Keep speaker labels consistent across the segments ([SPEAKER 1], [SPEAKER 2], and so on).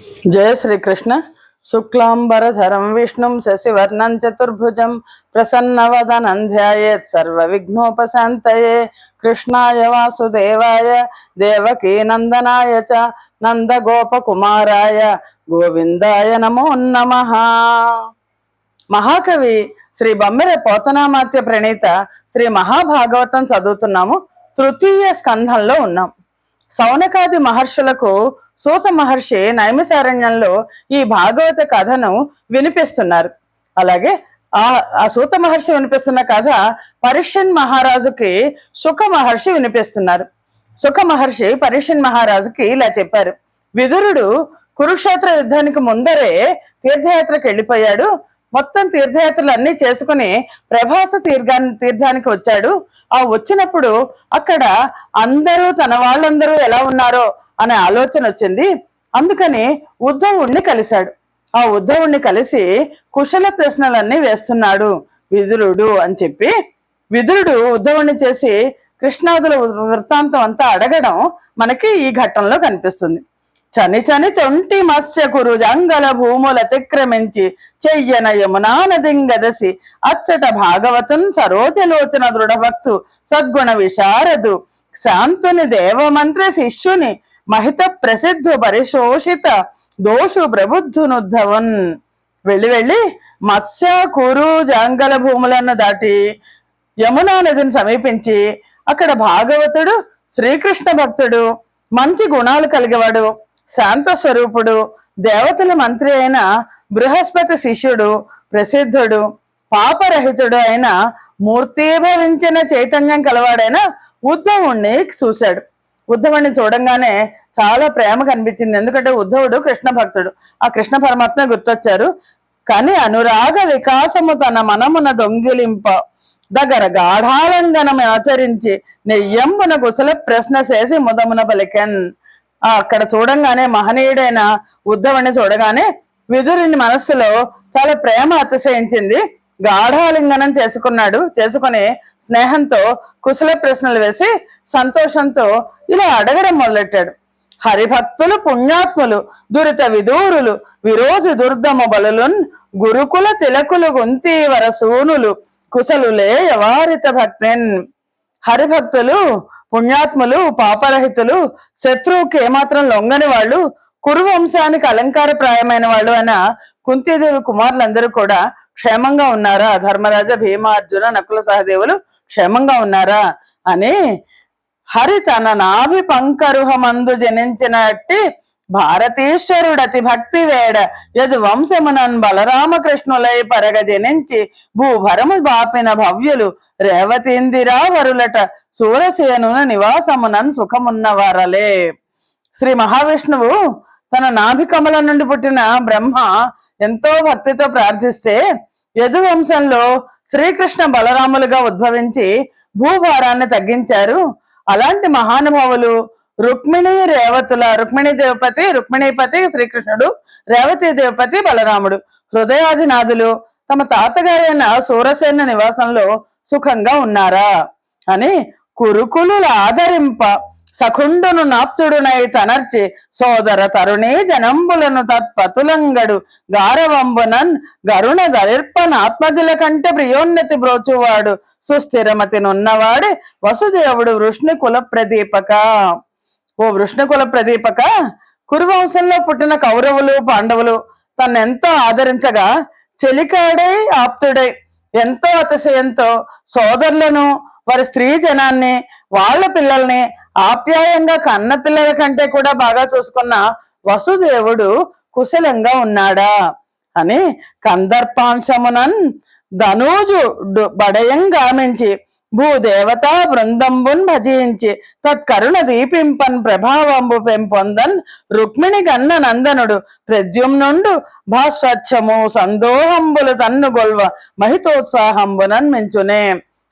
[SPEAKER 1] जय श्री कृष्ण। शुक्लांबरधरं विष्णुं शशिवर्णं चतुर्भुजं प्रसन्नवदनं ध्यायेत् सर्वविघ्नोपशान्तये। कृष्णाय वासुदेवाय देवकीनन्दनाय च नन्दगोपकुमाराय गोविंदाय नमो नमः। మహాకవి శ్రీ బొమ్మెర పోతనామాత్య ప్రణీత శ్రీ మహాభాగవతం చదువుతున్నాము. తృతీయ స్కంధంలో ఉన్నాం. సౌనకాది మహర్షులకు సూత మహర్షి నైమిసారణ్యంలో ఈ భాగవత కథను వినిపిస్తున్నారు. అలాగే ఆ సూత మహర్షి వినిపిస్తున్న కథ పరీక్షన్ మహారాజుకి సుఖ మహర్షి వినిపిస్తున్నారు. సుఖ మహర్షి పరీక్షన్ మహారాజుకి ఇలా చెప్పారు. విదురుడు కురుక్షేత్ర యుద్ధానికి ముందరే తీర్థయాత్రకు వెళ్ళిపోయాడు. మొత్తం తీర్థయాత్రలు అన్ని చేసుకుని ప్రభాస తీర్థానికి వచ్చాడు. ఆ వచ్చినప్పుడు అక్కడ అందరూ తన వాళ్ళందరూ ఎలా ఉన్నారో అనే ఆలోచన వచ్చింది. అందుకని ఉద్ధవుణ్ణి కలిశాడు. ఆ ఉద్ధవుణ్ణి కలిసి కుశల ప్రశ్నలన్నీ వేస్తున్నాడు విదురుడు అని చెప్పి, విదురుడు ఉద్ధవుణ్ణి చేసి కృష్ణాదుల వృత్తాంతం అంతా అడగడం మనకి ఈ ఘట్టంలో కనిపిస్తుంది. చని చని తొంటి మత్స్యకురు జంగల భూముల అతిక్రమించి చెయ్యన యమునా నదింగదసి అచ్చట భాగవతున్ సరోజలోచన దృఢభక్తు సద్గుణ విశారదు శాంతుని దేవమంత్రి శిష్యుని మహిత ప్రసిద్ధు పరిశోషిత దోషు ప్రబుద్ధునుద్ధవన్. వెళ్ళి మత్స్య కురు జాంగల భూములను దాటి యమునా నదిని సమీపించి అక్కడ భాగవతుడు శ్రీకృష్ణ భక్తుడు, మంచి గుణాలు కలిగేవాడు, శాంత స్వరూపుడు, దేవతల మంత్రి అయిన బృహస్పతి శిష్యుడు, ప్రసిద్ధుడు, పాపరహితుడు అయిన మూర్తీభవించిన చైతన్యం కలవాడైన ఉద్ధవుణ్ణి చూశాడు. ఉద్ధవుణ్ణి చూడంగానే చాలా ప్రేమ కనిపించింది. ఎందుకంటే ఉద్ధవుడు కృష్ణ భక్తుడు. ఆ కృష్ణ పరమాత్మ గుర్తొచ్చారు. కానీ అనురాగ వికాసము తన మనమున దొంగిలింప దగ్గర గాఢాలంగనం ఆచరించి నెయ్యంబున కుశల ప్రశ్న చేసి ముదమున పలికెన్. అక్కడ చూడంగానే మహనీయుడైన ఉద్ధవుని చూడగానే విదురుని మనస్సులో చాలా ప్రేమ అతిశయించింది. గాఢాలింగనం చేసుకుని స్నేహంతో కుశల ప్రశ్నలు వేసి సంతోషంతో ఇలా అడగడం మొదలెట్టాడు. హరిభక్తులు పుణ్యాత్ములు దురిత విదూరులు విరోధి దుర్దమ బలులున్ గురుకుల తిలకులు గుంతీవర సూనులు కుశలులే యవారిత భక్తిన్. హరిభక్తులు పుణ్యాత్ములు పాపరహితులు శత్రువుకి ఏమాత్రం లొంగని వాళ్ళు, కురువంశానికి అలంకారప్రాయమైన వాళ్ళు అయిన కుంతీదేవి కుమారులందరూ కూడా క్షేమంగా ఉన్నారా? ధర్మరాజ భీమ అర్జున నకుల సహదేవులు క్షేమంగా ఉన్నారా అని హరి తన నాభి పంకరుహమందు జనించినట్టి భారతీశ్వరుడు అతి భక్తి వేడ యదు వంశమునన్ బలరామకృష్ణులై పరగ జనించి భూభరము బాపిన భవ్యులు రేవతీందిరా వరులట సూరసేనున నివాసమునన్ సుఖమున్నవారలే. శ్రీ మహావిష్ణువు తన నాభి కమల నుండి పుట్టిన బ్రహ్మ ఎంతో భక్తితో ప్రార్థిస్తే యదు వంశంలో శ్రీకృష్ణ బలరాములుగా ఉద్భవించి భూభారాన్ని తగ్గించారు. అలాంటి మహానుభావులు రుక్మిణీపతి శ్రీకృష్ణుడు, రేవతీ దేవపతి బలరాముడు, హృదయాధినాథులు తమ తాతగారైన సూరసేన నివాసంలో సుఖంగా ఉన్నారా అని కురుకులు ఆదరింప సఖుండును నాప్తుడునై తనర్చి సోదర తరుణీ జనంబులను తత్పతులంగడు గారవంబునన్ గరుణ గలిర్పన్ ఆత్మజుల కంటే ప్రియోన్నతి బ్రోచువాడు సుస్థిరమతి నున్నవాడే వసుదేవుడు వృష్ణి కుల ప్రదీపక. ఓ వృష్ణి కుల ప్రదీపక, కురువంశంలో పుట్టిన కౌరవులు పాండవులు తన్నెంతో ఆదరించగా చెలికాడై ఆప్తుడై ఎంతో అతిశయంతో సోదరులను వారి స్త్రీ జనాన్ని వాళ్ళ పిల్లల్ని ఆప్యాయంగా కన్న పిల్లల కంటే కూడా బాగా చూసుకున్న వసుదేవుడు కుశలంగా ఉన్నాడా అని కందర్పాంశమునన్ ధనూజు బడయం గామించి భూదేవతా బృందంబున్ భజించి తత్కరుణ దీపింపన్ ప్రభావంబు పెంపొందన్ రుక్మిణి గన్న నందనుడు ప్రద్యుమ్నుండు భాస్వచ్ఛము సందోహంబులు తన్ను గొల్వ మహితోత్సాహంబునన్ మించునే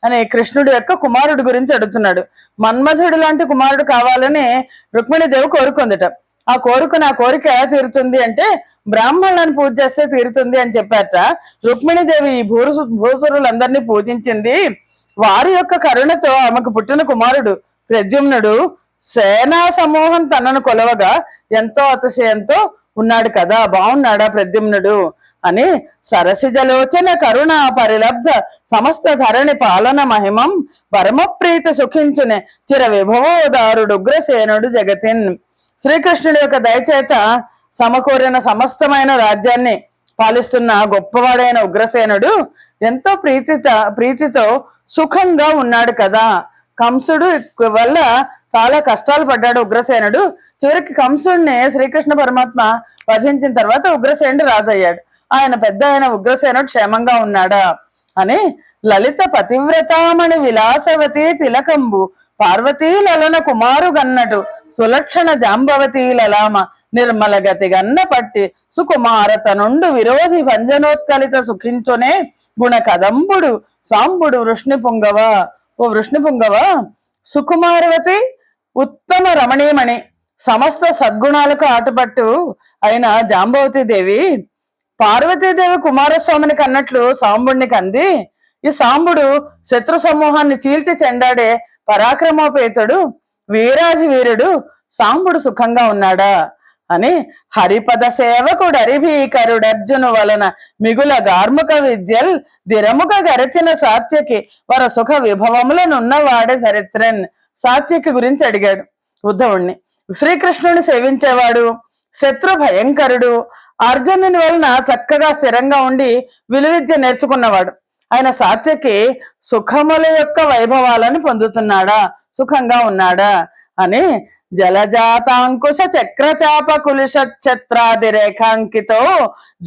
[SPEAKER 1] అని కృష్ణుడు యొక్క కుమారుడు గురించి అడుగుతున్నాడు. మన్మధుడు లాంటి కుమారుడు కావాలని రుక్మిణీదేవి కోరుకుందట. ఆ కోరిక ఎలా తీరుతుంది అంటే బ్రాహ్మణులను పూజ చేస్తే తీరుతుంది అని చెప్పారట. రుక్మిణీదేవి ఈ భూసురులందరినీ పూజించింది. వారి యొక్క కరుణతో ఆమెకు పుట్టిన కుమారుడు ప్రద్యుమ్నుడు సేనా సమూహం తనను కొలవగా ఎంతో అతిశయంతో ఉన్నాడు కదా, బాగున్నాడా ప్రద్యుమ్నుడు అని సరసిజలోచన కరుణ పరిలబ్ధ సమస్త ధరణి పాలన మహిమం పరమప్రీతి సుఖించునే చిర విభవోదారుడు ఉగ్రసేనుడు జగతిన్. శ్రీకృష్ణుడి యొక్క దయచేత సమకూరిన సమస్తమైన రాజ్యాన్ని పాలిస్తున్న గొప్పవాడైన ఉగ్రసేనుడు ఎంతో ప్రీతితో సుఖంగా ఉన్నాడు కదా. కంసుడు వల్ల చాలా కష్టాలు పడ్డాడు ఉగ్రసేనుడు. చివరికి కంసుడిని శ్రీకృష్ణ పరమాత్మ వధించిన తర్వాత ఉగ్రసేనుడు రాజయ్యాడు. ఆయన పెద్ద ఆయన ఉగ్రసేనుడు క్షేమంగా ఉన్నాడా అని లలిత పతివ్రతామణి విలాసవతి తిలకంబు పార్వతీ లలన కుమారు గన్నటు సులక్షణ జాంబవతీ లలామ నిర్మల గతి గన్న పట్టి సుకుమారత నుండు విరోధి భంజనోత్కలిత సుఖించునే గుణ కదంబుడు సాంబుడు వృష్ణి పుంగవ. ఓ వృష్ణి పుంగవ, సుకుమారవతి ఉత్తమ రమణీమణి సమస్త సద్గుణాలకు ఆటుపట్టు అయిన జాంబవతి దేవి పార్వతీదేవి కుమారస్వామిని కన్నట్లు సాంబుడిని కంది. ఈ సాంబుడు శత్రు సమూహాన్ని చీల్చి చెండాడే పరాక్రమోపేతుడు వీరాధి వీరుడు సాంబుడు సుఖంగా ఉన్నాడా అని హరిపద సేవకుడు అరిభీకరుడు అర్జును వలన మిగుల గార్ముక విద్యల్ దిరముక గరచిన సాత్యకి వర సుఖ విభవములనున్నవాడే చరిత్రన్. సాత్యకి గురించి అడిగాడు ఉద్ధవుణ్ణి. శ్రీకృష్ణుని సేవించేవాడు, శత్రు భయంకరుడు, అర్జునుని వలన చక్కగా స్థిరంగా ఉండి విలువిద్య నేర్చుకున్నవాడు ఆయన సాత్యకి సుఖముల యొక్క వైభవాలను పొందుతున్నాడా, సుఖంగా ఉన్నాడా అని జలజాతాంకుశ చక్రచాప కులిశత్రాది రేఖాంకితో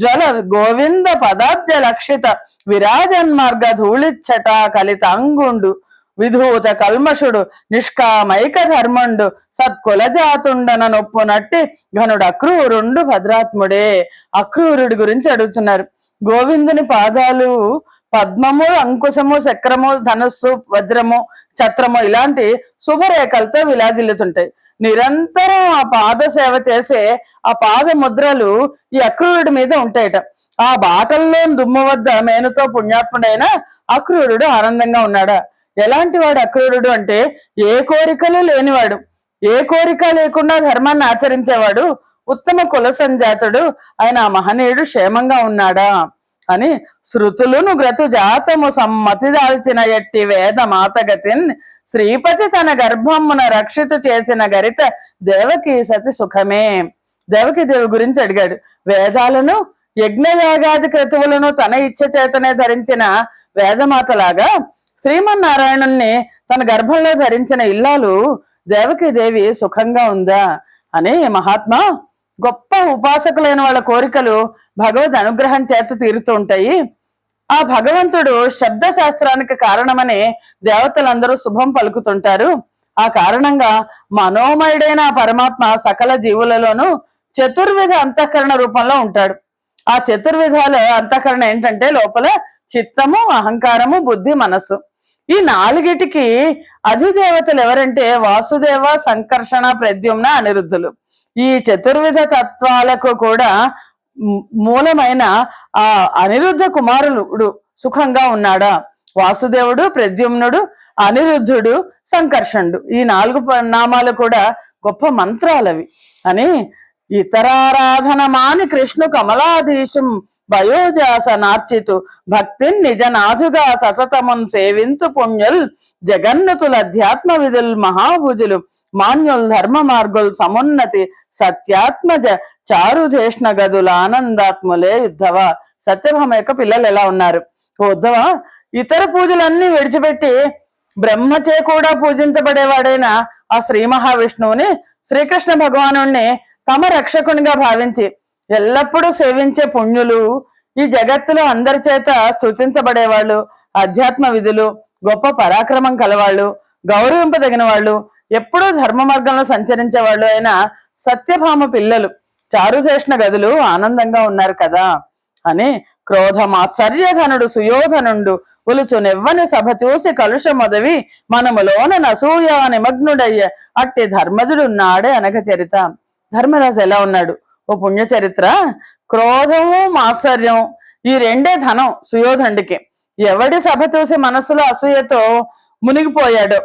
[SPEAKER 1] జ్వల గోవింద పదాబ్జ లక్షిత విరాజన్మార్గ ధూళిచ్చట కలితాంగుండు విధూత కల్మషుడు నిష్కామైక ధర్మండు సత్కులజాతుండన నొప్పు నట్టి ఘనుడు అక్రూరుండు భద్రాత్ముడే. అక్రూరుడి గురించి అడుగుతున్నారు. గోవిందుని పాదాలు పద్మము, అంకుశము, చక్రము, ధనుస్సు, వజ్రము, ఛత్రము ఇలాంటి శుభరేఖలతో విలాజిల్లుతుంటాయి. నిరంతరం ఆ పాద సేవ చేసే ఆ పాద ముద్రలు ఈ అక్రూరుడి మీద ఉంటాయట. ఆ బాటల్లో దుమ్ము వద్ద మేనుతో పుణ్యాత్ముడైన అక్రూరుడు ఆనందంగా ఉన్నాడా. ఎలాంటి వాడు అక్రూరుడు అంటే ఏ కోరికలు లేనివాడు, ఏ కోరిక లేకుండా ధర్మాన్ని ఆచరించేవాడు, ఉత్తమ కుల సంజాతుడు ఆయన ఆ మహనీయుడు క్షేమంగా ఉన్నాడా అని శృతులును గ్రతు జాతము సమ్మతి దాల్చిన ఎట్టి వేద మాతగతిన్ శ్రీపతి తన గర్భమున రక్షిత చేసిన గరిత దేవకీ సతి సుఖమే. దేవకీ దేవి గురించి అడిగాడు. వేదాలను యజ్ఞయాగాది క్రతువులను తన ఇచ్చ చేతనే ధరించిన వేదమాతలాగా శ్రీమన్నారాయణుణ్ణి తన గర్భంలో ధరించిన ఇల్లాలు దేవకీ దేవి సుఖంగా ఉందా అని మహాత్మా గొప్ప ఉపాసకులైన వాళ్ళ కోరికలు భగవద్ అనుగ్రహం చేత తీరుతూ ఉంటాయి. ఆ భగవంతుడు శబ్ద శాస్త్రానికి కారణమని దేవతలందరూ శుభం పలుకుతుంటారు. ఆ కారణంగా మనోమయుడైన ఆ పరమాత్మ సకల జీవులలోనూ చతుర్విధ అంతఃకరణ రూపంలో ఉంటాడు. ఆ చతుర్విధాల అంతఃకరణ ఏంటంటే లోపల చిత్తము, అహంకారము, బుద్ధి, మనస్సు. ఈ నాలుగిటికి అధిదేవతలు ఎవరంటే వాసుదేవ, సంకర్షణ, ప్రద్యుమ్న, అనిరుద్ధులు. ఈ చతుర్విధ తత్వాలకు కూడా మూలమైన ఆ అనిరుద్ధ కుమారుడు సుఖంగా ఉన్నాడా. వాసుదేవుడు, ప్రద్యుమ్నుడు, అనిరుద్ధుడు, సంకర్షణుడు ఈ 4 నామాలు కూడా గొప్ప మంత్రాలవి అని ఇతరారాధన మాని కృష్ణు కమలాధీశం వయోజాస నార్చితు భక్తిన్ నిజనాథుగా సతతమున్ సేవించు పుణ్యుల్ జగన్నుతుల అధ్యాత్మ విధుల్ మహాభుజులు మాన్యుల్ ధర్మ మార్గుల్ సమున్నతి సత్యాత్మజ చారుధేష్ణ గదుల ఆనందాత్ములే ఉద్ధవ. సత్యభామ యొక్క పిల్లలు ఎలా ఉన్నారు? ఉద్ధవ, ఇతర పూజలన్నీ విడిచిపెట్టి బ్రహ్మచే కూడా పూజించబడేవాడైన ఆ శ్రీ మహావిష్ణువుని, శ్రీకృష్ణ భగవానుణ్ణి తమ రక్షకునిగా భావించి ఎల్లప్పుడూ సేవించే పుణ్యులు, ఈ జగత్తులో అందరి చేత స్తుతించబడేవాళ్ళు, అధ్యాత్మ విధులు, గొప్ప పరాక్రమం కలవాళ్ళు, గౌరవింపదగిన వాళ్ళు, ఎప్పుడూ ధర్మ మార్గంలో సంచరించే వాళ్ళు అయిన సత్యభామ పిల్లలు చారుధేష్ణ గదులు ఆనందంగా ఉన్నారు కదా అని క్రోధమాత్సర్యధనుడు సుయోధనుండు ఉలుచు నెవ్వని సభ చూసి కలుష మొదవి మనములోన నసూయ నిమగ్నుడయ్య అట్టి ధర్మజుడున్నాడే అనగ చరిత. ధర్మరాజు ఎలా ఉన్నాడు? ఓ పుణ్య చరిత్ర. క్రోధము, మాత్సర్యం ఈ రెండే ధనం సుయోధనుడికి. ఎవడి సభ చూసి మనస్సులో అసూయతో మునిగిపోయాడు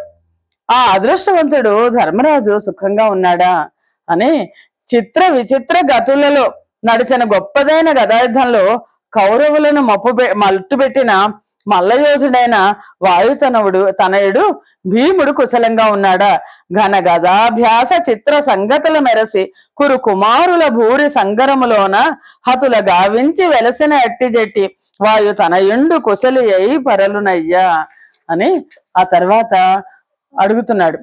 [SPEAKER 1] ఆ అదృష్టవంతుడు ధర్మరాజు సుఖంగా ఉన్నాడా అని చిత్ర విచిత్ర గతులలో నడిచిన గొప్పదైన గదాయుద్ధంలో కౌరవులను మట్టుబెట్టిన మల్లయోధుడైన తనయుడు భీముడు కుశలంగా ఉన్నాడా? ఘన గదాభ్యాస చిత్ర సంగతుల మెరసి కురు కుమారుల భూరి సంగరములోన హతుల గావించి వెలసిన ఎట్టిజెట్టి తనయుండు కుశలి అయి పరలునయ్యా అని ఆ తర్వాత అడుగుతున్నాడు.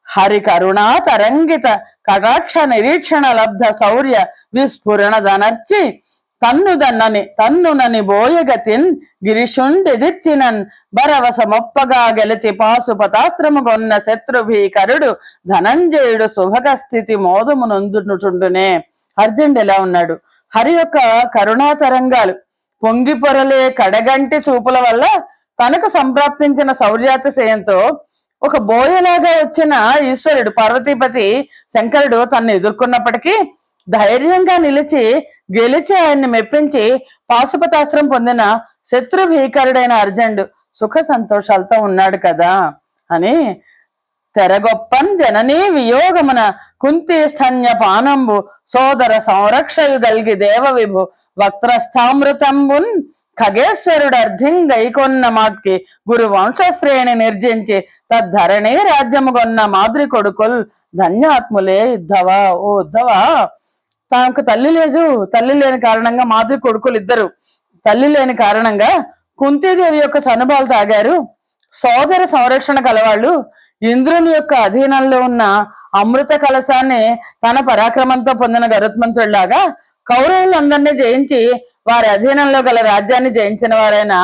[SPEAKER 1] హరి కరుణా తరంగిత కటాక్ష నిరీక్షణ లబ్ధ శౌర్య విస్ఫురణ దనర్చి తన్నునని బోయగతిన్ గిరిశుండెదిర్చినన్ బరవసమొప్పగా గెలిచి పాశుపతాస్త్రము కొన్న శత్రుభీకరుడు ధనంజయుడు శుభక స్థితి మోదము నొందుచుండునే. అర్జునుడు ఎలా ఉన్నాడు? హరి యొక్క కరుణా తరంగాలు పొంగి పొరలే కడగంటి చూపుల వల్ల తనకు సంప్రాప్తించిన శౌర్యాతిశయంతో ఒక బోయలాగా వచ్చిన ఈశ్వరుడు పార్వతీపతి శంకరుడు తన్ను ఎదుర్కొన్నప్పటికీ ధైర్యంగా గెలిచి ఆయన్ని మెప్పించి పాశుపతాస్త్రం పొందిన శత్రు భీకరుడైన అర్జునుడు సుఖ సంతోషాలతో ఉన్నాడు కదా అని తెరగొప్పన్ జననీ వియోగమున కుంతి స్తన్య పానంబు సోదర సంరక్షయు గల్గి దేవ విభు వక్రస్థామృతంబున్ ఖగేశ్వరుడు అర్ధింగైకొన్న మాట్కి గురు వంశశ్రేణి నిర్జించి తద్ధరణి రాజ్యము కొన్న మాద్రి కొడుకుల్ ధన్యాత్ములే ఉద్ధవా. ఓ ఉద్ధవా, తనకు తల్లి లేదు, తల్లి లేని కారణంగా మాద్రి కొడుకులు ఇద్దరు తల్లి లేని కారణంగా కుంతీదేవి యొక్క చనుబాలు తాగారు. సోదర సంరక్షణ కలవాళ్ళు ఇంద్రుని యొక్క అధీనంలో ఉన్న అమృత కలశాన్ని తన పరాక్రమంతో పొందిన గరుత్మంతుడిలాగా కౌరవులందరినీ జయించి వారి అధీనంలో గల రాజ్యాన్ని జయించిన వారైన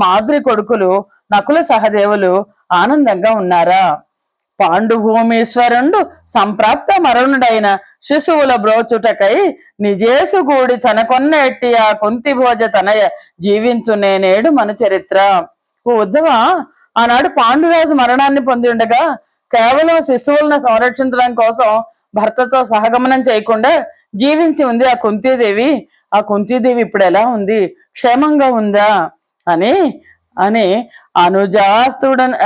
[SPEAKER 1] మాద్రి కొడుకులు నకుల సహదేవులు ఆనందంగా ఉన్నారా? పాండుభూమీశ్వరుండు సంప్రాప్త మరణుడైన శిశువుల బ్రోచుటకై నిజేసు గూడి చనకొన్న ఎట్టి ఆ కుంతి భోజ తనయ జీవించునే నేడు మన చరిత్ర. ఓ ఉద్ధవ, ఆనాడు పాండురాజు మరణాన్ని పొంది ఉండగా కేవలం శిశువులను సంరక్షించడం కోసం భర్తతో సహగమనం చేయకుండా జీవించి ఉంది ఆ కుంతీదేవి. ఆ కుంతీదేవి ఇప్పుడు ఎలా ఉంది? క్షేమంగా ఉందా అని అని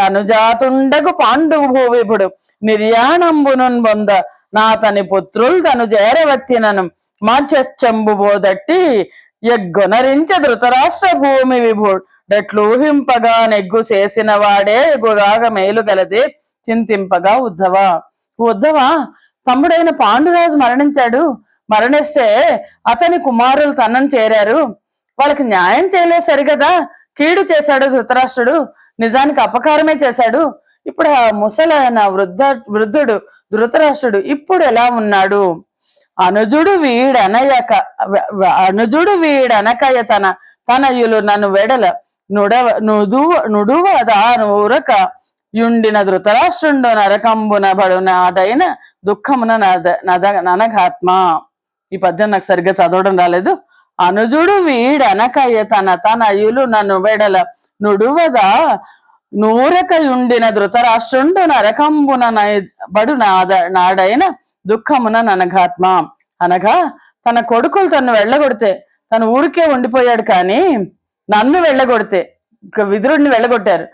[SPEAKER 1] అనుజాతుండగు పాండుభూవిభుడు నిర్యాణంబునున్ బొంద నాతని పుత్రులు తను చేరవచ్చినను మాచెంబు బోదట్టి ఎగ్గొనరించ ధృతరాష్ట్ర భూమి విభుడెట్లూహింపగా నెగ్గు చేసిన వాడే ఎగుగాక మేలు గలదే చింతింపగా ఉద్ధవ. ఉద్ధవ, తమ్ముడైన పాండురాజు మరణిస్తే అతని కుమారులు తనను చేరారు. వాళ్ళకి న్యాయం చేయలేదు సరిగదా, కీడు చేశాడు ధృతరాష్ట్రుడు, నిజానికి అపకారమే చేశాడు. ఇప్పుడు ఆ ముసలైన వృద్ధుడు ధృతరాష్ట్రుడు ఇప్పుడు ఎలా ఉన్నాడు? అనుజుడు వీడనకయ తనయులు నన్ను వెడల నుడువదా నూరక యుండిన ధృతరాష్ట్రుండు నరకంబున బడు నాడైన దుఃఖమున ననఘాత్మ. ఈ పద్యం నాకు సరిగ్గా చదవడం రాలేదు. అనుజుడు వీడనకయ తనయులు నన్ను వెడల నుడువదా నూరకయుండిన ధృతరాష్ట్రుండు నరకంబున బడు నాడైన దుఃఖమున ననఘాత్మ. అనగా తన కొడుకులు తను వెళ్ళగొడితే తను ఊరికే ఉండిపోయాడు, కానీ నన్ను వెళ్ళగొడితే విదురుడిని వెళ్ళగొట్టారు.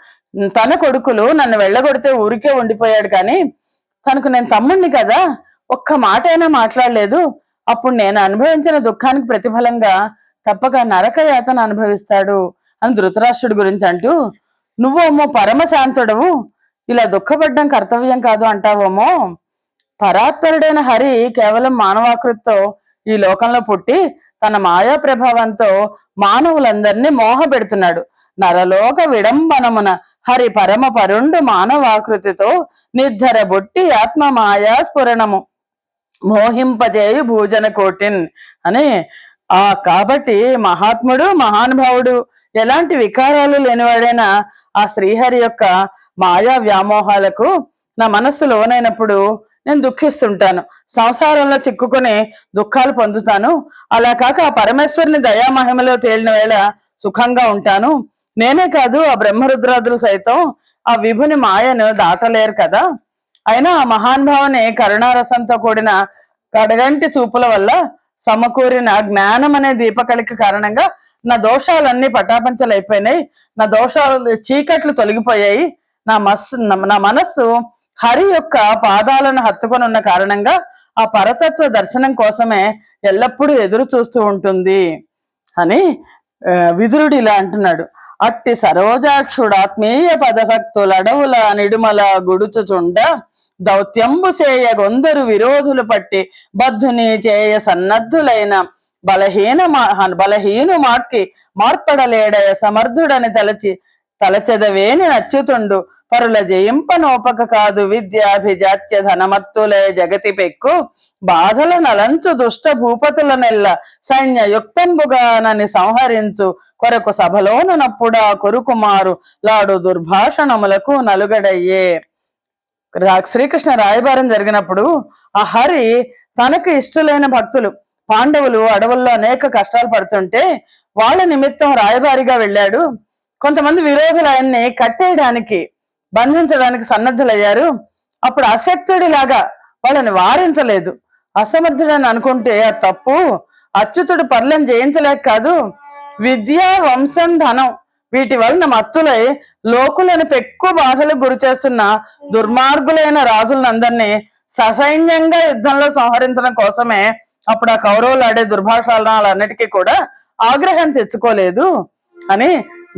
[SPEAKER 1] తన కొడుకులు నన్ను వెళ్ళగొడితే ఊరికే ఉండిపోయాడు, కానీ తనకు నేను తమ్ముడిని కదా, ఒక్క మాట అయినా మాట్లాడలేదు. అప్పుడు నేను అనుభవించిన దుఃఖానికి ప్రతిఫలంగా తప్పక నరకయాతన అనుభవిస్తాడు అని ధృతరాష్ట్రుడి గురించి అంటూ, నువ్వేమో పరమశాంతుడవు, ఇలా దుఃఖపడ్డం కర్తవ్యం కాదు అంటావేమో. పరాత్పరుడైన హరి కేవలం మానవాకృతితో ఈ లోకంలో పుట్టి తన మాయా ప్రభావంతో మానవులందరినీ మోహపెడుతున్నాడు. నరలోక విడంబనమున హరి పరమ పరుండు మానవాకృతితో నిర్ధర బొట్టి ఆత్మ మాయా స్ఫురణము మోహింపజేయు భూజన కోటిన్ అని. కాబట్టి మహాత్ముడు మహానుభావుడు ఎలాంటి వికారాలు లేనివాడైనా ఆ శ్రీహరి యొక్క మాయా వ్యామోహాలకు నా మనస్సు లోనైనప్పుడు నేను దుఃఖిస్తుంటాను, సంసారంలో చిక్కుకొని దుఃఖాలు పొందుతాను. అలా కాక ఆ పరమేశ్వరుని దయామహిమలో తేలిన వేళ సుఖంగా ఉంటాను. నేనే కాదు, ఆ బ్రహ్మరుద్రాదులు సైతం ఆ విభుని మాయను దాటలేరు కదా. అయినా ఆ మహానుభావుని కరుణారసంతో కూడిన కడగంటి చూపుల వల్ల సమకూరిన జ్ఞానం అనే దీపకళిక కారణంగా నా దోషాలన్నీ పటాపంచలైపోయినాయి, నా దోషాలు చీకట్లు తొలగిపోయాయి. నా మనస్సు హరి యొక్క పాదాలను హత్తుకొని ఉన్న కారణంగా ఆ పరతత్వ దర్శనం కోసమే ఎల్లప్పుడూ ఎదురు చూస్తూ ఉంటుంది అని విదురుడు ఇలా అంటున్నాడు. అట్టి సరోజాక్షుడు ఆత్మీయ పదభక్తులు అడవుల నిడుమల గుడుచుచుండ దౌత్యంబు సేయ గొందరు విరోధులు పట్టి బద్ధుని చేయ సన్నద్ధులైన బలహీను మాట్కి మార్పడలేడయ సమర్థుడని తలచెదవేని నచ్చుతుండు పరుల జయింపనోపక కాదు విద్యాభిజాత్య ధనమత్తులే జగతి పెక్కు బాధల నలంచు దుష్ట భూపతుల నెల్ల సైన్య యుక్తంబుగానని సంహరించు కొరకు సభలోనప్పుడా కొరుకుమారు లాడు దుర్భాషణములకు నలుగడయ్యే. శ్రీకృష్ణ రాయబారం జరిగినప్పుడు ఆ హరి తనకు ఇష్టలైన భక్తులు పాండవులు అడవుల్లో అనేక కష్టాలు పడుతుంటే వాళ్ళ నిమిత్తం రాయబారిగా వెళ్ళాడు. కొంతమంది విరోధులు ఆయన్ని కట్టేయడానికి బంధించడానికి సన్నద్ధులయ్యారు. అప్పుడు అశక్తుడిలాగా వాళ్ళని వారించలేదు. అసమర్థుడని అనుకుంటే ఆ తప్పు. అచ్యుతుడు పర్లను జయించలేక కాదు, విద్య వంశం ధనం వీటి వలన మత్తులై లోకులను పెక్కువ బాధలకు గురి చేస్తున్న దుర్మార్గులైన రాజులందరినీ ససైన్యంగా యుద్ధంలో సంహరించడం కోసమే అప్పుడు ఆ కౌరవులు ఆడే దుర్భాషలన్నిటికీ కూడా ఆగ్రహం తెచ్చుకోలేదు అని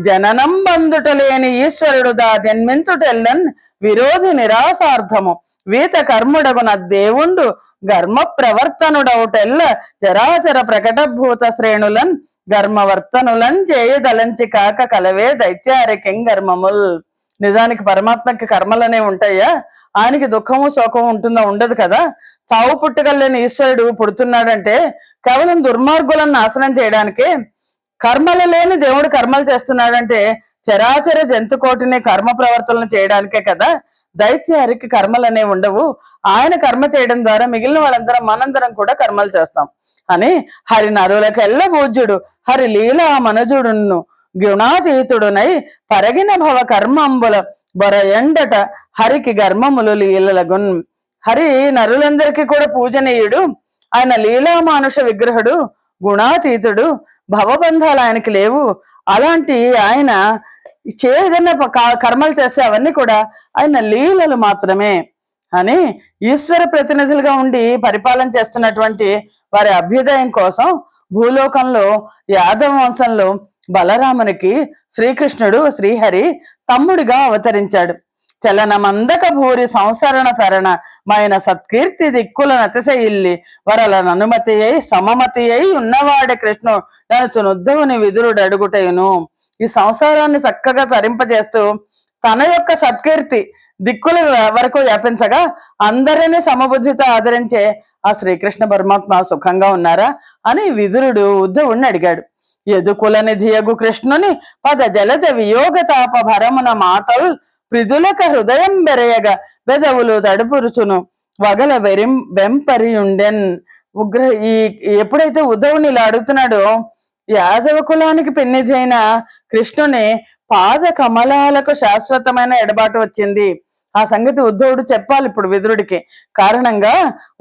[SPEAKER 1] జననం బంధుట లేని ఈశ్వరుడు దా జన్మించుటెల్లన్ విరోధి నిరాసార్థము వీత కర్ముడగున దేవుండు ఘర్మ ప్రవర్తనుడవుటెల్ల చరాచర ప్రకటభూత శ్రేణులన్ ఘర్మవర్తనులన్ చేయదలంచి కాక కలవే దైత్యారికెం ఘర్మముల్. నిజానికి పరమాత్మకి కర్మలనే ఉంటాయా? ఆయనకి దుఃఖము శోకము ఉంటుందా? ఉండదు కదా. చావు పుట్టుకలేని ఈశ్వరుడు పుడుతున్నాడంటే కేవలం దుర్మార్గులను నాశనం చేయడానికే. కర్మలు లేని దేవుడు కర్మలు చేస్తున్నాడంటే చరాచర జంతుకోటిని కర్మ ప్రవర్తనలు చేయడానికే కదా. దైత్యారికి కర్మలు అనేవి ఉండవు. ఆయన కర్మ చేయడం ద్వారా మిగిలిన వాళ్ళందరం మనందరం కూడా కర్మలు చేస్తాం అని హరి నరులకెల్ల పూజ్యుడు హరి లీలా మనుజుడును గుణాతీతుడునై పరగిన భవ కర్మంబుల బొరయండట హరికి గర్మములు లీలలగున్. హరి నరులందరికీ కూడా పూజనీయుడు. ఆయన లీలా మానుష విగ్రహుడు, గుణాతీతుడు, భవబంధాలు ఆయనకి లేవు. అలాంటి ఆయన ఏదైనా కర్మలు చేస్తే అవన్నీ కూడా ఆయన లీలలు మాత్రమే అని ఈశ్వర ప్రతినిధులుగా ఉండి పరిపాలన చేస్తున్నటువంటి వారి అభ్యుదయం కోసం భూలోకంలో యాదవ వంశంలో బలరామునికి శ్రీకృష్ణుడు శ్రీహరి తమ్ముడిగా అవతరించాడు. చలనమందక భూరి సంసరణ తరణ మైన సత్కీర్తి దిక్కుల నతిశయిల్లి వరల అనుమతి అయి సమమతి అయి ఉన్నవాడే కృష్ణుడు ననుచునుద్ధవుని విదురుడు అడుగుటయును. ఈ సంసారాన్ని చక్కగా తరింపజేస్తూ తన యొక్క సత్కీర్తి దిక్కుల వరకు వ్యాపించగా అందరినీ సమబుద్ధితో ఆదరించే ఆ శ్రీకృష్ణ పరమాత్మ సుఖంగా ఉన్నారా అని విదురుడు ఉద్ధవుణ్ణి అడిగాడు. యదుకుల నిధియగు కృష్ణుని పద జలజ వియోగ తాప భరమున మాతల్ ప్రిదులక హృదయం బెరయగా బెదవులు తడుపురుచును వగల వెంపరియుండెన్. ఎప్పుడైతే ఉద్ధవుని ఇలా అడుగుతున్నాడో యాదవ కులానికి పెన్నిధి అయిన కృష్ణుని పాద కమలాలకు శాశ్వతమైన ఎడబాటు వచ్చింది. ఆ సంగతి ఉద్ధవుడు చెప్పాలి ఇప్పుడు విదురుడికి. కారణంగా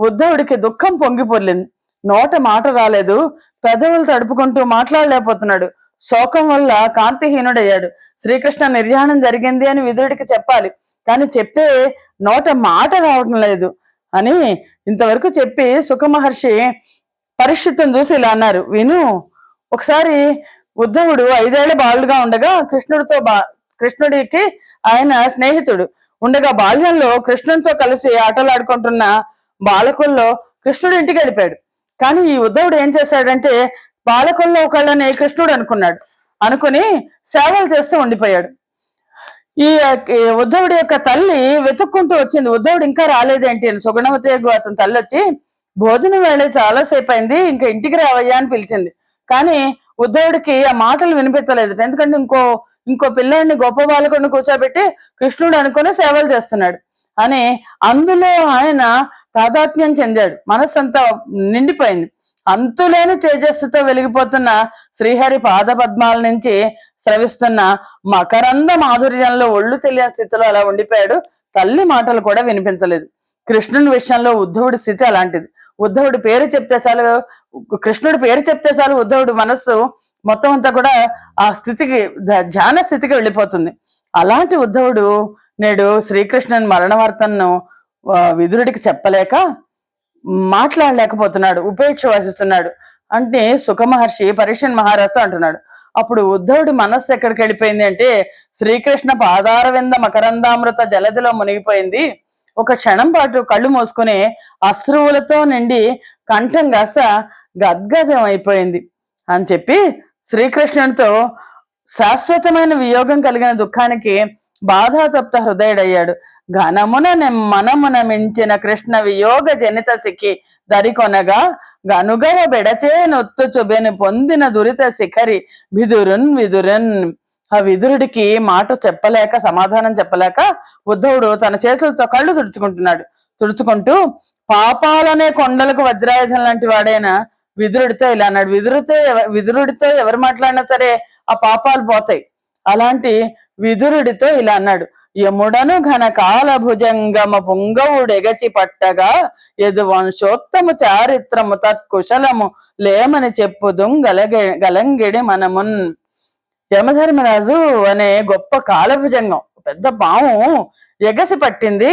[SPEAKER 1] ఉద్ధవుడికి దుఃఖం పొంగిపోలేదు. నోట మాట రాలేదు, పెదవులు తడుపుకుంటూ మాట్లాడలేకపోతున్నాడు. శోకం వల్ల కాంతిహీనుడయ్యాడు. శ్రీకృష్ణ నిర్యాణం జరిగింది అని విదురుడికి చెప్పాలి, కానీ చెప్పే నోట మాట రావటం లేదు అని ఇంతవరకు చెప్పి సుఖమహర్షి పరీక్షిత్తును చూసి ఇలా అన్నారు, విను. ఒకసారి ఉద్ధవుడు 5 ఏళ్ల బాలుడుగా ఉండగా కృష్ణుడికి ఆయన స్నేహితుడు ఉండగా బాల్యంలో కృష్ణునితో కలిసి ఆటలాడుకుంటున్న బాలకుల్లో కృష్ణుడు ఇంటికి వెళ్ళిపోయాడు. కానీ ఈ ఉద్ధవుడు ఏం చేశాడంటే బాలకుల్లో ఒకళ్ళని కృష్ణుడు అనుకుని సేవలు చేస్తూ ఉండిపోయాడు. ఈ ఉద్ధవుడి యొక్క తల్లి వెతుక్కుంటూ వచ్చింది, ఉద్ధవుడు ఇంకా రాలేదేంటి అని. సుగుణవతి అతని తల్లి వచ్చి భోజనం వేళ చాలాసేపు అయింది, ఇంకా ఇంటికి రావయ్యా అని పిలిచింది. కానీ ఉద్ధవుడికి ఆ మాటలు వినిపించలేదు. ఎందుకంటే ఇంకో పిల్లాడిని గొప్ప బాలకుడిని కూర్చోబెట్టి కృష్ణుడు అనుకుని సేవలు చేస్తున్నాడు అని అందులో ఆయన తాదాత్మ్యం చెందాడు. మనస్సంతా నిండిపోయింది. అంతులేని తేజస్సుతో వెలిగిపోతున్న శ్రీహరి పాద పద్మాల నుంచి స్రవిస్తున్న మకరంద మాధుర్యంలో ఒళ్ళు తెలియని స్థితిలో అలా ఉండిపోయాడు. తల్లి మాటలు కూడా వినిపించలేదు. కృష్ణుని విషయంలో ఉద్ధవుడి స్థితి అలాంటిది. ఉద్ధవుడి పేరు చెప్తే చాలు, కృష్ణుడి పేరు చెప్తే చాలు ఉద్ధవుడి మనస్సు మొత్తం అంతా కూడా ఆ స్థితికి, ధ్యాన స్థితికి వెళ్ళిపోతుంది. అలాంటి ఉద్ధవుడు నేడు శ్రీకృష్ణుని మరణ వార్తను విదురుడికి చెప్పలేక మాట్లాడలేకపోతున్నాడు, ఉపేక్ష వహిస్తున్నాడు. అంటే సుఖమహర్షి పరీక్షన్ మహారాజుతో అంటున్నాడు. అప్పుడు ఉద్ధవుడి మనస్సు ఎక్కడికి వెళ్ళిపోయింది అంటే శ్రీకృష్ణ పాదారవింద మకరందామృత జలదిలో మునిగిపోయింది. ఒక క్షణం పాటు కళ్ళు మూసుకుని అశ్రువులతో నిండి కంఠం కాస్త గద్గదం అయిపోయింది అని చెప్పి శ్రీకృష్ణుడితో శాశ్వతమైన వియోగం కలిగిన దుఃఖానికి బాధాతప్త హృదయుడయ్యాడు. ఘనమున మనమున మించిన కృష్ణ వియోగ జనిత సిఖి దరికొనగా గనుగవ బెడచే నొత్తు చుబెను పొందిన దురిత శిఖరి విదురున్. ఆ విదురుడికి మాట చెప్పలేక, సమాధానం చెప్పలేక ఉద్ధవుడు తన చేతులతో కళ్ళు తుడుచుకుంటూ పాపాలనే కొండలకు వజ్రాయుధం లాంటి వాడైన విదురుడితో ఇలా అన్నాడు. విదురుడితో ఎవరు మాట్లాడినా సరే ఆ పాపాలు పోతాయి. అలాంటి విదురుడితో ఇలా అన్నాడు. యముడను ఘన కాల భుజంగమ పుంగవుడెగచి పట్టగా యదు వంశోత్తము చారిత్రము తత్కుశలము లేమని చెప్పుదు గలంగిడి మనమున్. యమధర్మరాజు అనే గొప్ప కాలభుజంగం, పెద్ద పాము ఎగసి పట్టింది.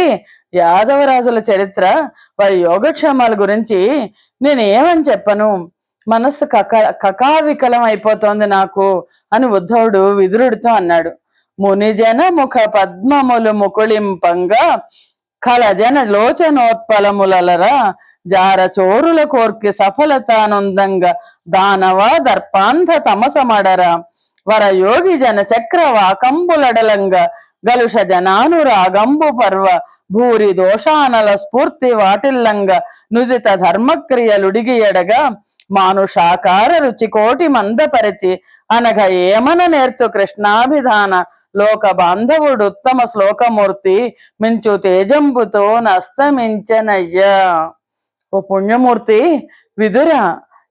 [SPEAKER 1] యాదవరాజుల చరిత్ర, వారి యోగక్షేమాల గురించి నేను ఏమని చెప్పను, మనస్సు కకావికలం అయిపోతోంది నాకు అని ఉద్ధవుడు విదురుడితో అన్నాడు. మునిజన ముఖ పద్మములు ముకుళింపంగా కలజన లోచనోత్పలములరా జార చోరుల కోర్కి సఫలతానందంగా దానవ దర్పాంధ తమసమడరా వర యోగి జన చక్ర వాకంబులడలంగా గలుష జనానురాగంబు పర్వ భూరి దోషానల స్ఫూర్తి వాటిల్లంగా నుదిత ధర్మక్రియలుడిగి ఎడగా మానుషాకార రుచి కోటి మందపరిచి అనగా ఏమన నేర్తు కృష్ణాభిధాన లోక బాంధవుడు ఉత్తమ శ్లోకమూర్తి మించు తేజంబుతో నస్తమించనయ్యా. ఓ పుణ్యమూర్తి విదురా,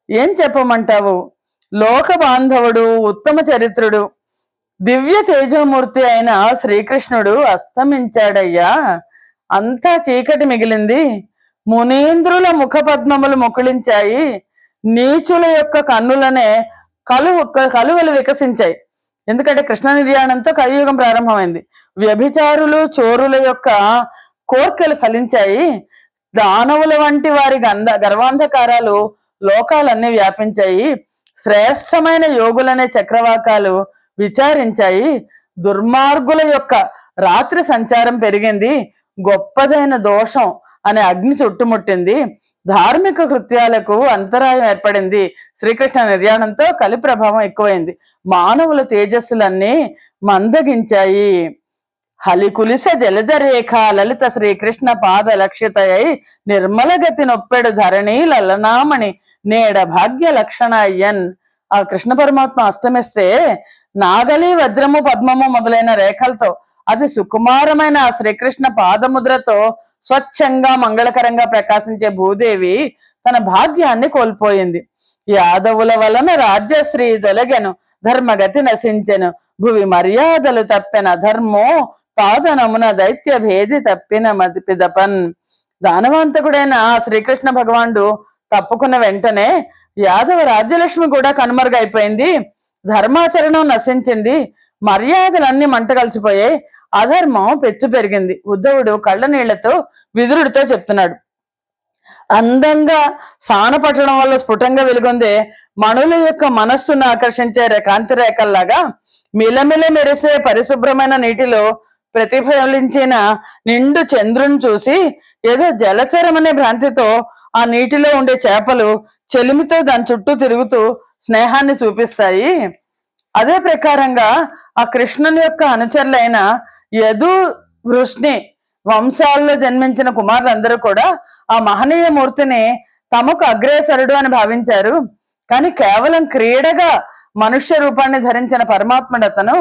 [SPEAKER 1] ఏం చెప్పమంటావు? లోక బాంధవుడు, ఉత్తమ చరిత్రుడు, దివ్య తేజమూర్తి అయిన శ్రీకృష్ణుడు అస్తమించాడయ్యా. అంతా చీకటి మిగిలింది. మునీంద్రుల ముఖ పద్మములు ముకుళించాయి. నీచుల యొక్క కన్నులనే కలువలు వికసించాయి. ఎందుకంటే కృష్ణ నిర్యాణంతో కలియుగం ప్రారంభమైంది. వ్యభిచారులు, చోరుల యొక్క కోర్కెలు ఫలించాయి. దానవుల వంటి వారి గర్వాంధకారాలు లోకాలన్నీ వ్యాపించాయి. శ్రేష్టమైన యోగులనే చక్రవాకాలు విచారించాయి. దుర్మార్గుల యొక్క రాత్రి సంచారం పెరిగింది. గొప్పదైన దోషం అనే అగ్ని చుట్టుముట్టింది. ధార్మిక కృత్యాలకు అంతరాయం ఏర్పడింది. శ్రీకృష్ణ నిర్యాణంతో కలి ప్రభావం ఎక్కువైంది. మానవుల తేజస్సులన్నీ మందగించాయి. హలికులిస జలజరేఖ లలిత శ్రీకృష్ణ పాద లక్షితయై నిర్మల గతి నొప్పెడు ధరణి లలనామణి నేడ భాగ్య లక్షణ అయ్యన్. ఆ కృష్ణ పరమాత్మ అస్తమిస్తే నాగలి, వజ్రము, పద్మము మొదలైన రేఖలతో అతి సుకుమారమైన ఆ శ్రీకృష్ణ పాదముద్రతో స్వచ్ఛంగా మంగళకరంగా ప్రకాశించే భూదేవి తన భాగ్యాన్ని కోల్పోయింది. యాదవుల వలన రాజ్యశ్రీ దొలగెను, ధర్మగతి నశించెను, భువి మర్యాదలు తప్పిన ధర్మో పాదనమున దైత్య భేది తప్పిన మది పిదపన్. దానవంతకుడైన శ్రీకృష్ణ భగవానుడు తప్పుకున్న వెంటనే యాదవ రాజ్యలక్ష్మి కూడా కనుమరుగైపోయింది. ధర్మాచరణం నశించింది. మర్యాదలన్నీ మంట కలిసిపోయాయి. అధర్మం పెచ్చు పెరిగింది. ఉద్ధవుడు కళ్ళ నీళ్లతో విదురుడితో చెప్తున్నాడు. అందంగా సానపట్టడం వల్ల స్ఫుటంగా వెలుగొందే మణుల యొక్క మనస్సును ఆకర్షించే కాంతి రేఖల్లాగా మిలమిల మెరిసే పరిశుభ్రమైన నీటిలో ప్రతిఫలించిన నిండు చంద్రుని చూసి ఏదో జలచరమనే భ్రాంతితో ఆ నీటిలో ఉండే చేపలు చెలిమితో దాని చుట్టూ తిరుగుతూ స్నేహాన్ని చూపిస్తాయి. అదే ప్రకారంగా ఆ కృష్ణుని యొక్క అనుచరులైన యదు, వృష్ణి వంశాల్లో జన్మించిన కుమారులందరూ కూడా ఆ మహనీయ మూర్తిని తమకు అగ్రేసరుడు అని భావించారు. కానీ కేవలం క్రీడగా మనుష్య రూపాన్ని ధరించిన పరమాత్ముడు అతను.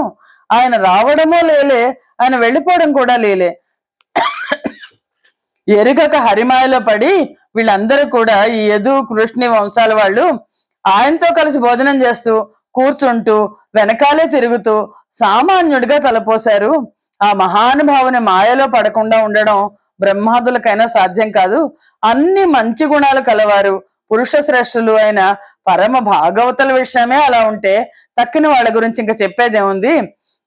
[SPEAKER 1] ఆయన రావడమో లేలే, ఆయన వెళ్ళిపోవడం కూడా లేలే. ఎరుగక హరిమాయలో పడి వీళ్ళందరూ కూడా ఈ యదు, కృష్ణి వంశాల వాళ్ళు ఆయనతో కలిసి భోజనం చేస్తూ, కూర్చుంటూ, వెనకాలే తిరుగుతూ సామాన్యుడిగా తలపోశారు. ఆ మహానుభావుని మాయలో పడకుండా ఉండడం బ్రహ్మాదులకైనా సాధ్యం కాదు. అన్ని మంచి గుణాలు కలవారు, పురుష శ్రేష్ఠులు అయిన పరమ భాగవతుల విషయమే అలా ఉంటే తక్కిన వాళ్ళ గురించి ఇంకా చెప్పేదేముంది?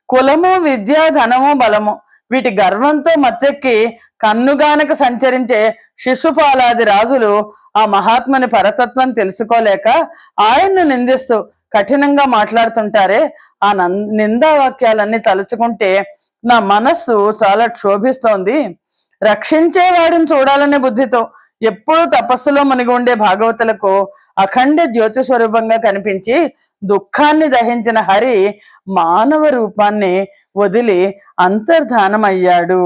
[SPEAKER 1] కులము, విద్య, ధనము, బలము వీటి గర్వంతో మత్తెక్కి కన్నుగానక సంచరించే శిశుపాలాది రాజులు ఆ మహాత్ముని పరతత్వం తెలుసుకోలేక ఆయన్ను నిందిస్తూ కఠినంగా మాట్లాడుతుంటారే, ఆ నిందా వాక్యాలన్నీ తలుచుకుంటే నా మనస్సు చాలా క్షోభిస్తోంది. రక్షించే వాడిని చూడాలనే బుద్ధితో ఎప్పుడూ తపస్సులో మునిగి ఉండే భాగవతులకు అఖండ జ్యోతి స్వరూపంగా కనిపించి దుఃఖాన్ని దహించిన హరి మానవ రూపాన్ని వదిలి అంతర్ధానమయ్యాడు.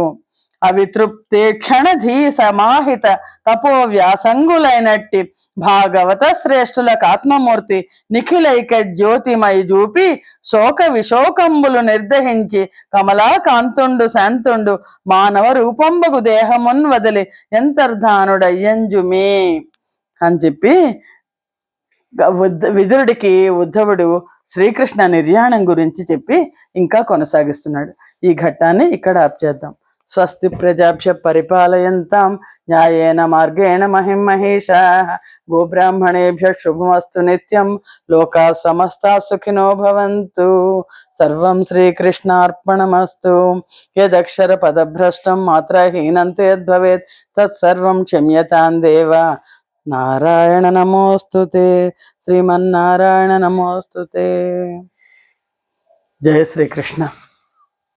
[SPEAKER 1] అవితృప్తి క్షణధీ సమాహిత తపో వ్యాసంగులైనట్టి భాగవత శ్రేష్ఠులకు ఆత్మమూర్తి నిఖిలైక జ్యోతిమై చూపి శోక విశోకంబులు నిర్దహించి కమలాకాంతుండు శాంతుండు మానవ రూపంబగు దేహమున్ వదిలి ఎంతర్ధానుడయ్యంజుమే అని చెప్పి విదురుడికి ఉద్ధవుడు శ్రీకృష్ణ నిర్యాణం గురించి చెప్పి ఇంకా కొనసాగిస్తున్నాడు. ఈ ఘట్టాన్ని ఇక్కడ ఆప్ చేద్దాం. స్వస్తి ప్రజాభ్య పరిపాలయంతాం న్యాయేన మార్గేణ మహిం మహేషాః గోబ్రాహ్మణేభ్య శుభమస్తు నిత్యం లోకా సమస్తా సుఖినో భవంతు. సర్వం శ్రీకృష్ణార్పణమస్తు. యదక్షర పదభ్రష్టం మాత్రహీనం యద్భవేత్ తత్సర్వం క్షమ్యతాం దేవ. నారాయణ నమోస్తుతే. శ్రీమన్నారాయణ నమోస్తుతే. జయ శ్రీకృష్ణ.